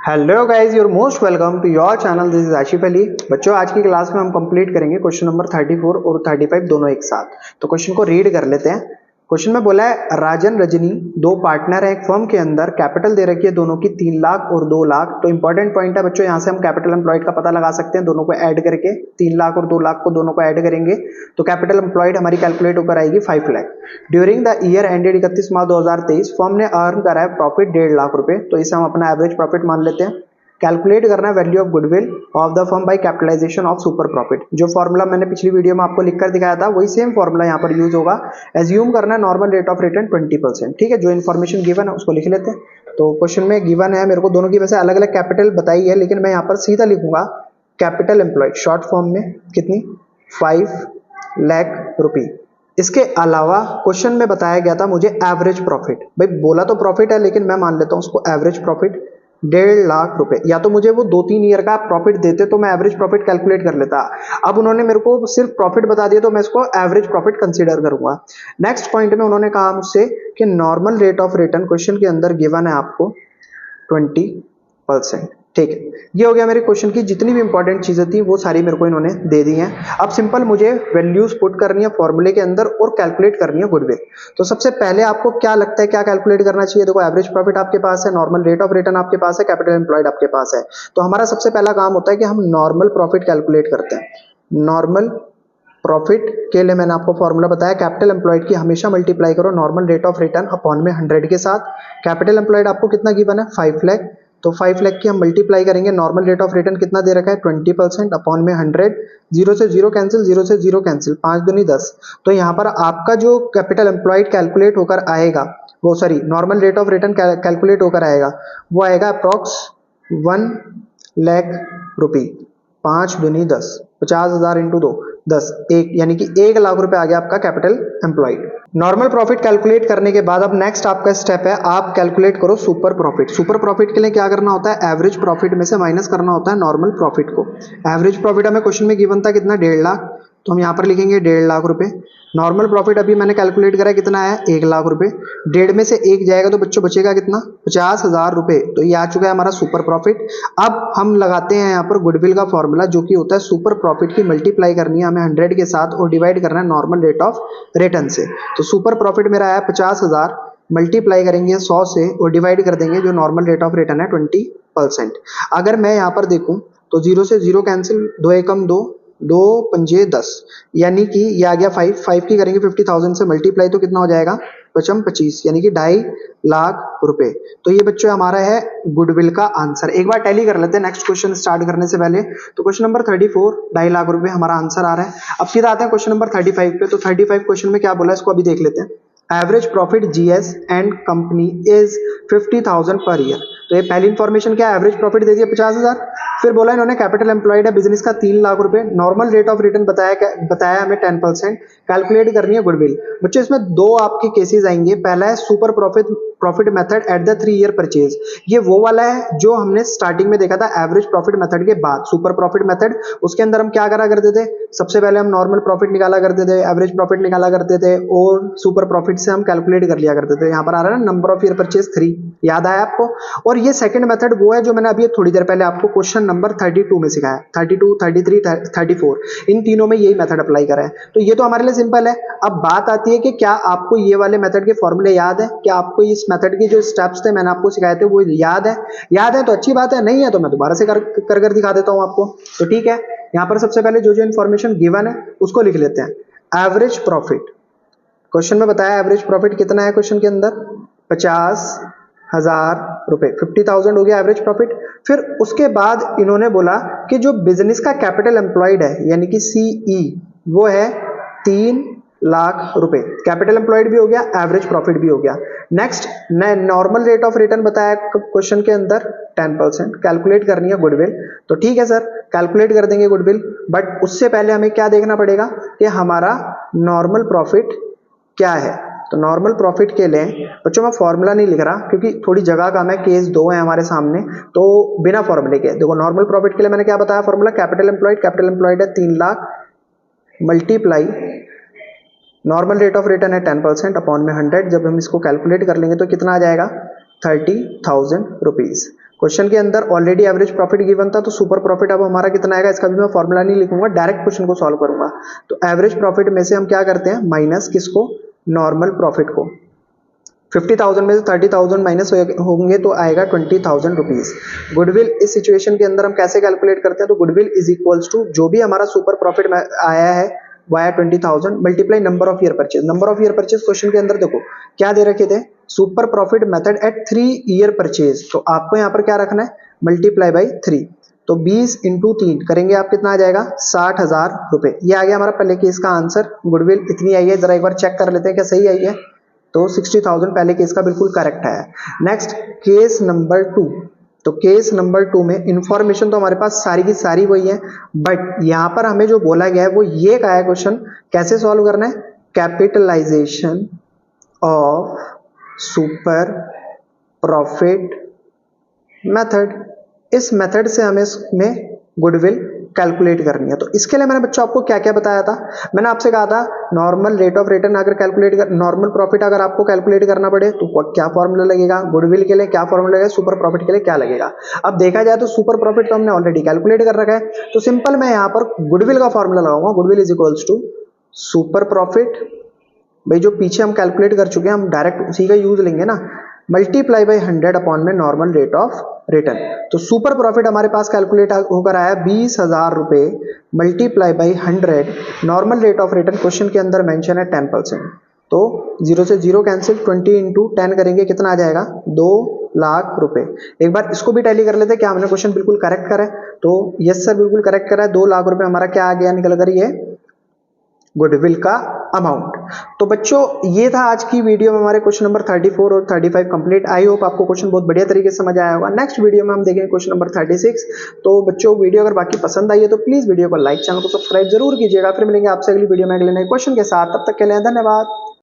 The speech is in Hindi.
Hello guys, you're most welcome to your channel. This is Asif Ali. बच्चों, आज की क्लास में हम कंप्लीट करेंगे क्वेश्चन नंबर 34 और 35 दोनों एक साथ। तो क्वेश्चन को रीड कर लेते हैं। क्वेश्चन में बोला है राजन रजनी दो पार्टनर है एक फर्म के अंदर, कैपिटल दे रखी है दोनों की 3 लाख और 2 लाख। तो इंपॉर्टेंट पॉइंट है बच्चों, यहाँ से हम कैपिटल एम्प्लॉयड का पता लगा सकते हैं दोनों को ऐड करके। 3 लाख और 2 लाख को दोनों को ऐड करेंगे तो कैपिटल एम्प्लॉयड हमारी कैलकुलेट होकर आएगी 5 lakh. During the year ended 31 March 2023 firm ने अर्न करा है प्रॉफिट 1.5 लाख रुपए। तो इसे हम अपना एवरेज प्रॉफिट मान लेते हैं। कैलकुलेट करना है value of goodwill of the firm by capitalisation of super profit. जो फॉर्मूला मैंने पिछली वीडियो में आपको लिखकर दिखाया था वही सेम फॉर्मूला यहाँ पर यूज होगा। एज्यूम करना है नॉर्मल रेट ऑफ रिटर्न 20%। ठीक है, जो इन्फॉर्मेशन गिवन है उसको लिख लेते हैं। तो क्वेश्चन में गिवन है मेरे को दोनों की वैसे अलग अलग कैपिटल बताई है, लेकिन मैं यहाँ पर सीधा लिखूंगा कैपिटल एम्प्लॉयड शॉर्ट फॉर्म में कितनी 5 लाख रुपए। इसके अलावा क्वेश्चन में बताया गया था मुझे एवरेज प्रॉफिट। भाई बोला तो प्रॉफिट है, लेकिन मैं मान लेता हूँ उसको एवरेज प्रॉफिट 1.5 लाख रुपए। या तो मुझे वो 2-3 ईयर का प्रॉफिट देते तो मैं एवरेज प्रॉफिट कैलकुलेट कर लेता। अब उन्होंने मेरे को सिर्फ प्रॉफिट बता दिया तो मैं इसको एवरेज प्रॉफिट कंसीडर करूंगा। नेक्स्ट पॉइंट में उन्होंने कहा मुझसे कि normal rate of return question के अंदर गिवन है आपको 20%। ठीक है, ये हो गया मेरे क्वेश्चन की जितनी भी इंपॉर्टेंट चीजें थी वो सारी मेरे को इन्होंने दे दी हैं। अब सिंपल मुझे वैल्यूज पुट करनी है फॉर्मूले के अंदर और कैलकुलेट करनी है गुडविल। तो सबसे पहले आपको क्या लगता है क्या कैलकुलेट करना चाहिए? देखो, एवरेज प्रॉफिट आपके पास है, नॉर्मल रेट ऑफ रिटर्न आपके पास है, कैपिटल एम्प्लॉयड आपके पास है। तो हमारा सबसे पहला काम होता है कि हम नॉर्मल प्रॉफिट कैलकुलेट करते हैं। नॉर्मल प्रॉफिट के लिए मैंने आपको फॉर्मूला बताया, कैपिटल एम्प्लॉयड की हमेशा मल्टीप्लाई करो normal rate of return upon में 100 के साथ। कैपिटल एम्प्लॉयड आपको कितना गिवन है 5 लाख, तो 5 लाख की हम मल्टीप्लाई करेंगे नॉर्मल रेट ऑफ रिटर्न कितना दे रखा है 20% अपॉन में 100। 0 से 0 कैंसिल, 0 से 0 कैंसिल, 5 दूनी 10। तो यहाँ पर आपका जो कैपिटल एम्प्लॉयड कैलकुलेट होकर आएगा वो sorry normal rate of return calculate होकर आएगा वो आएगा अप्रॉक्स 1 लाख रुपए। 5 दूनी 10, 50,000 इंटू 2 10, एक यानी कि 1 लाख रुपए आ गया आपका capital employed. Normal profit calculate करने के बाद अब नेक्स्ट आपका स्टेप है आप कैलकुलेट करो सुपर प्रॉफिट। सुपर प्रॉफिट के लिए क्या करना होता है, एवरेज प्रॉफिट में से माइनस करना होता है नॉर्मल प्रॉफिट को। एवरेज प्रॉफिट हमें क्वेश्चन में गिवन था कितना 1.5 लाख, तो हम यहाँ पर लिखेंगे 1.5 लाख रुपए। नॉर्मल प्रॉफिट अभी मैंने कैलकुलेट करा कितना है 1 लाख रुपए। 1.5 में से 1 जाएगा तो बच्चों बचेगा कितना 50,000 रुपए। तो ये आ चुका है हमारा सुपर प्रॉफिट। अब हम लगाते हैं यहाँ पर गुडविल का फॉर्मूला जो कि होता है सुपर प्रॉफिट की मल्टीप्लाई करनी है हमें 100 के साथ और डिवाइड करना है नॉर्मल रेट ऑफ रिटर्न से। तो सुपर प्रॉफिट मेरा आया 50,000, मल्टीप्लाई करेंगे 100 से और डिवाइड कर देंगे जो नॉर्मल रेट ऑफ रिटर्न है 20%। अगर मैं यहाँ पर देखूं तो 0 से 0 कैंसिल, 2 एकम 2, 2 पंजे 10, यानी कि ये आ गया 5 की करेंगे 50,000 से मल्टीप्लाई तो कितना हो जाएगा 25, यानी कि 2.5 लाख रुपए। तो ये बच्चों हमारा है गुडविल का आंसर। एक बार टैली कर लेते हैं नेक्स्ट क्वेश्चन स्टार्ट करने से पहले। तो क्वेश्चन नंबर 34 2.5 लाख रुपए हमारा आंसर आ रहा है। अब सीधा आते हैं क्वेश्चन नंबर 35 पे। तो 35 क्वेश्चन में क्या बोला है इसको अभी देख लेते हैं। Average profit GS and company is 50,000 per year. तो ये पहली इंफॉर्मेशन क्या है, एवरेज प्रॉफिट दे दिया 50,000। फिर बोला इन्होंने कैपिटल एम्प्लॉयड है बिजनेस का 3 लाख रुपए, नॉर्मल रेट ऑफ रिटर्न बताया हमें 10%, कैलकुलेट करनी है गुडविल। बच्चों इसमें दो आपके केसेस आएंगे। पहला है super profit method at the 3 year purchase. ये वो वाला है जो हमने स्टार्टिंग में देखा था एवरेज प्रॉफिट मेथड के बाद। सुपर प्रॉफिट मेथड उसके अंदर हम क्या करा करते थे, सबसे पहले हम नॉर्मल प्रॉफिट निकाला करते थे, एवरेज प्रॉफिट निकाला करते थे और सुपर प्रॉफिट से हम कैलकुलेट कर लिया करते थे। यहाँ पर आ रहा है ना नंबर ऑफ ईयर परचेज 3, याद आया आपको। और ये सेकंड मेथड वो है जो मैंने अभी थोड़ी देर पहले आपको क्वेश्चन नंबर 32 में सिखाया, 32, 33, 34, इन तीनों में यही मेथड अप्लाई करा है। तो ये तो हमारे लिए सिंपल है। अब बात आती है कि क्या आपको ये वाले मेथड के फॉर्मूले याद है, क्या आपको इस मेथड के जो स्टेप्स थे मैंने आपको सिखाए थे वो याद है? याद है तो अच्छी बात है, नहीं है तो मैं दोबारा से कर दिखा देता हूं आपको। तो ठीक है, यहां पर सबसे पहले जो इन्फॉर्मेशन गिवन है उसको लिख लेते हैं। एवरेज प्रॉफिट क्वेश्चन में बताया एवरेज प्रॉफिट कितना है क्वेश्चन के अंदर 50,000 रुपए, 50,000 हो गया एवरेज प्रॉफिट। फिर उसके बाद इन्होंने बोला कि जो बिजनेस का कैपिटल एम्प्लॉयड है यानी कि सीई वो है 3 लाख रुपए। कैपिटल एम्प्लॉयड भी हो गया, एवरेज प्रॉफिट भी हो गया। Next normal rate of return बताया क्वेश्चन के अंदर 10%, कैलकुलेट करनी है गुडविल। तो ठीक है सर, कैलकुलेट कर देंगे गुडविल, बट उससे पहले हमें क्या देखना पड़ेगा कि हमारा नॉर्मल प्रॉफिट क्या है। तो नॉर्मल प्रॉफिट के लिए बच्चों मैं फॉर्मूला नहीं लिख रहा क्योंकि थोड़ी जगह कम है, केस 2 है हमारे सामने, तो बिना फॉर्मूले के देखो। नॉर्मल प्रॉफिट के लिए मैंने क्या बताया फॉर्मूला, कैपिटल एम्प्लॉयड है 3 lakh multiply normal rate of return है 10% अपॉन में 100। जब हम इसको कैलकुलेट कर लेंगे तो कितना आ जाएगा 30,000 रुपीज। क्वेश्चन के अंदर ऑलरेडी एवरेज प्रॉफिट गिवन था, तो सुपर प्रॉफिट अब हमारा कितना आएगा इसका भी मैं फॉर्मूला नहीं लिखूंगा, डायरेक्ट क्वेश्चन को सॉल्व करूंगा। तो एवरेज प्रॉफिट में से हम क्या करते हैं, माइनस किसको, नॉर्मल प्रॉफिट को। 50,000 में से 30,000 माइनस होंगे तो आएगा 20,000 रुपीज। गुडविल इस सिचुएशन के अंदर हम कैसे कैलकुलेट करते हैं, तो गुडविल इज इक्वल्स टू जो भी हमारा सुपर प्रॉफिट आया है via 20,000 multiply number of year purchase. Number of year purchase question के अंदर देखो क्या दे रखे थे, super profit method at 3 year purchase, तो आपको यहाँ पर क्या रखना है, मल्टीप्लाई बाई 3। तो 20 इंटू 3 करेंगे आप कितना आ जाएगा, 60,000 रुपए। ये आ गया हमारा पहले केस का आंसर। गुडविल इतनी आई है, जरा एक बार चेक कर लेते हैं क्या सही आई है। तो 60,000 पहले केस का बिल्कुल करेक्ट है। Next case number 2। तो केस नंबर 2 में इंफॉर्मेशन तो हमारे पास सारी की सारी वही है, बट यहां पर हमें जो बोला गया है वो ये कहा है क्वेश्चन कैसे सॉल्व करना है, capitalisation of super profit method. इस मेथड से हमें इसमें गुडविल कैलकुलेट करनी है। तो इसके लिए मैंने बच्चों आपको क्या क्या बताया था, मैंने आपसे कहा था नॉर्मल रेट ऑफ रिटर्न अगर कैलकुलेट कर, नॉर्मल प्रॉफिट अगर आपको कैलकुलेट करना पड़े तो क्या फॉर्मूला लगेगा, गुडविल के लिए क्या फॉर्मूला लगेगा, सुपर प्रॉफिट के लिए क्या लगेगा। अब देखा जाए तो सुपर प्रॉफिट तो हमने ऑलरेडी कैलकुलेट कर रखा है, तो सिंपल मैं यहाँ पर गुडविल का फॉर्मूला लगाऊंगा, goodwill is equals to super profit, भाई जो पीछे हम कैलकुलेट कर चुके हैं हम डायरेक्ट उसी का यूज लेंगे ना, मल्टीप्लाई बाई 100 अपॉन में नॉर्मल रेट ऑफ रिटर्न। तो सुपर प्रॉफिट हमारे पास कैलकुलेट होकर आया 20,000 रुपए multiply by 100, normal rate of return question के अंदर मेंशन है 10%। तो 0 से 0 कैंसिल, 20 इंटू 10 करेंगे कितना आ जाएगा, 2 लाख रुपए। एक बार इसको भी टैली कर लेते हैं, क्या हमने क्वेश्चन बिल्कुल करेक्ट करा है, तो यस सर बिल्कुल करेक्ट करा है। 2 लाख रुपए हमारा क्या आ गया निकल कर, ये गुडविल का अमाउंट। तो बच्चों ये था आज की वीडियो में हमारे क्वेश्चन नंबर 34 और 35 कंप्लीट। आई होप आपको क्वेश्चन बहुत बढ़िया तरीके से समझ आया होगा। नेक्स्ट वीडियो में हम देखेंगे क्वेश्चन नंबर 36। तो बच्चों वीडियो अगर बाकी पसंद आई है तो प्लीज वीडियो को लाइक, चैनल को सब्सक्राइब जरूर कीजिएगा। फिर मिलेंगे आपसे अगली वीडियो में अगले नए क्वेश्चन के साथ, तब तक के लिए धन्यवाद।